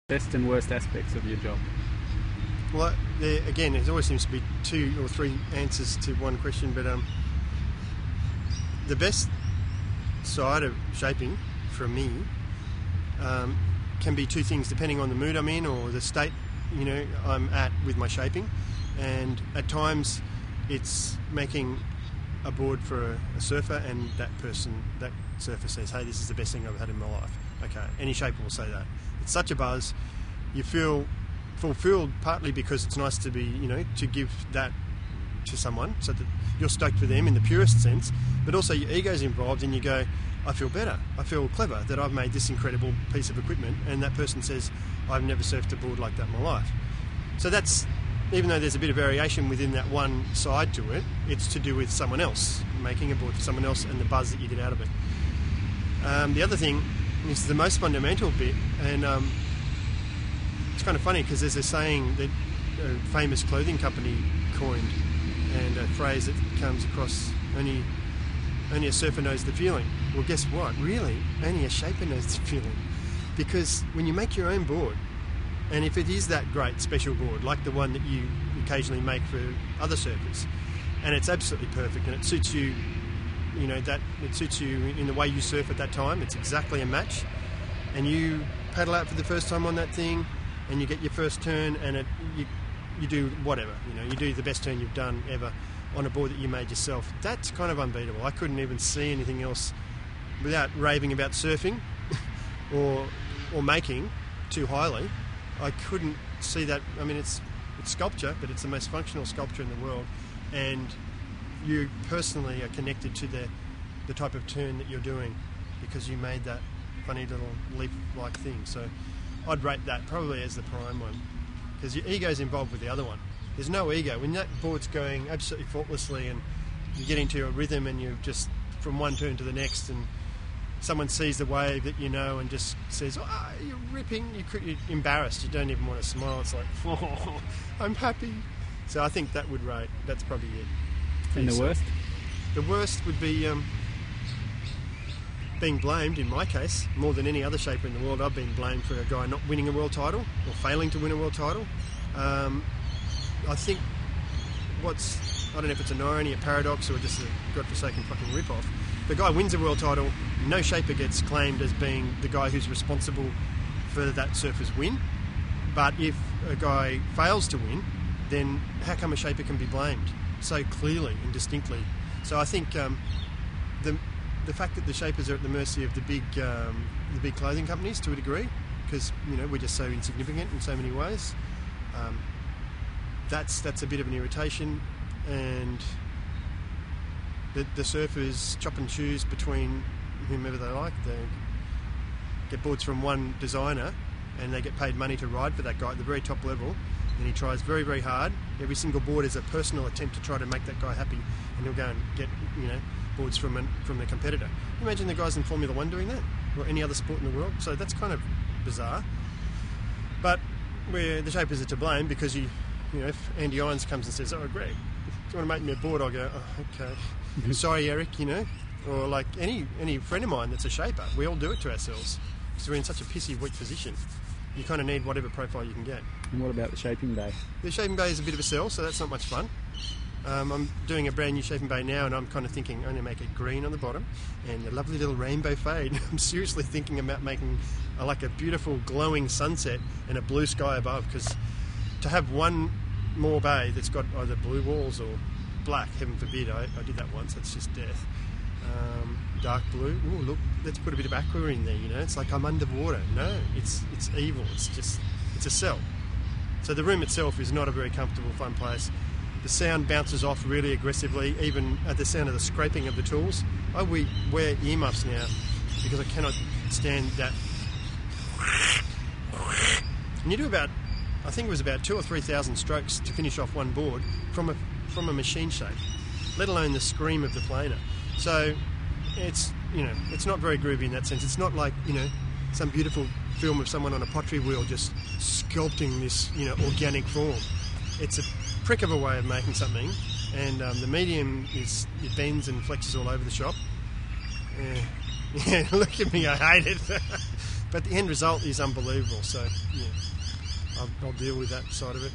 Best and worst aspects of your job? Well, again, there always seems to be 2 or 3 answers to one question, but the best side of shaping for me can be 2 things depending on the mood I'm in or the state I'm at with my shaping. And at times it's making a board for a surfer, and that surfer says, hey, this is the best thing I've had in my life. Okay, any shaper will say that. It's such a buzz. You feel fulfilled, partly because it's nice to be, to give that to someone so that you're stoked for them in the purest sense, but also your ego's involved and you go, I feel better, I feel clever that I've made this incredible piece of equipment, and that person says, I've never surfed a board like that in my life. So that's, even though there's a bit of variation within that one side to it, it's to do with someone else, making a board for someone else and the buzz that you get out of it. The other thing is the most fundamental bit, and it's kind of funny because there's a saying that a famous clothing company coined, and a phrase that comes across, only a surfer knows the feeling. Well, guess what? Really, only a shaper knows the feeling. Because when you make your own board, and if it is that great special board, like the one that you occasionally make for other surfers, and it's absolutely perfect and it suits you, it suits you in the way you surf at that time, it's exactly a match, and you paddle out for the first time on that thing, and you get your first turn, and you do whatever, you do the best turn you've done ever on a board that you made yourself. That's kind of unbeatable. I couldn't even see anything else without raving about surfing or making too highly. I couldn't see that. I mean, it's sculpture, but it's the most functional sculpture in the world, and you personally are connected to the type of turn that you're doing because you made that funny little leaf-like thing. So I'd rate that probably as the prime one, because your ego's involved with the other one. There's no ego. When that board's going absolutely faultlessly and you get into a rhythm and you're just from one turn to the next, and someone sees the wave that and just says, oh, you're ripping, you're embarrassed, you don't even want to smile. It's like, oh, I'm happy. So I think that would rate, that's probably it. And the worst? The worst would be being blamed, in my case, more than any other shaper in the world. I've been blamed for a guy not winning a world title or failing to win a world title. I think I don't know if it's an irony, a paradox, or just a godforsaken fucking rip-off. The guy wins a world title, no shaper gets claimed as being the guy who's responsible for that surfer's win. But if a guy fails to win, then how come a shaper can be blamed so clearly and distinctly? So I think the fact that the shapers are at the mercy of the big clothing companies to a degree, because we're just so insignificant in so many ways, that's a bit of an irritation. And the surfers chop and choose between whomever they like. They get boards from one designer and they get paid money to ride for that guy at the very top level, and he tries very, very hard. Every single board is a personal attempt to try to make that guy happy, and he'll go and get boards from the competitor. Imagine the guys in Formula 1 doing that, or any other sport in the world. So that's kind of bizarre. But the shapers are to blame, because if Andy Irons comes and says, oh, Greg, do you want to make me a board? I'll go, oh, okay. Sorry, Eric, Or like any friend of mine that's a shaper, we all do it to ourselves because we're in such a pissy, weak position. You kind of need whatever profile you can get. And what about the shaping bay? The shaping bay is a bit of a sell, so that's not much fun. I'm doing a brand new shaping bay now, and I'm kind of thinking I'm going to make it green on the bottom and a lovely little rainbow fade. I'm seriously thinking about making like a beautiful glowing sunset and a blue sky above, because to have one more bay that's got either blue walls or black, heaven forbid, I did that once, that's just death. Dark blue, oh look, let's put a bit of aqua in there, it's like I'm underwater. No, it's evil, it's a cell. So the room itself is not a very comfortable, fun place. The sound bounces off really aggressively, even at the sound of the scraping of the tools. I wear earmuffs now because I cannot stand that. And you do about, I think it was about 2,000 or 3,000 strokes to finish off one board from a machine shape, let alone the scream of the planer. So it's not very groovy in that sense. It's not like some beautiful film of someone on a pottery wheel just sculpting this organic form. It's a prick of a way of making something, and the medium it bends and flexes all over the shop. Yeah, look at me, I hate it. but the end result is unbelievable. So yeah, I'll deal with that side of it.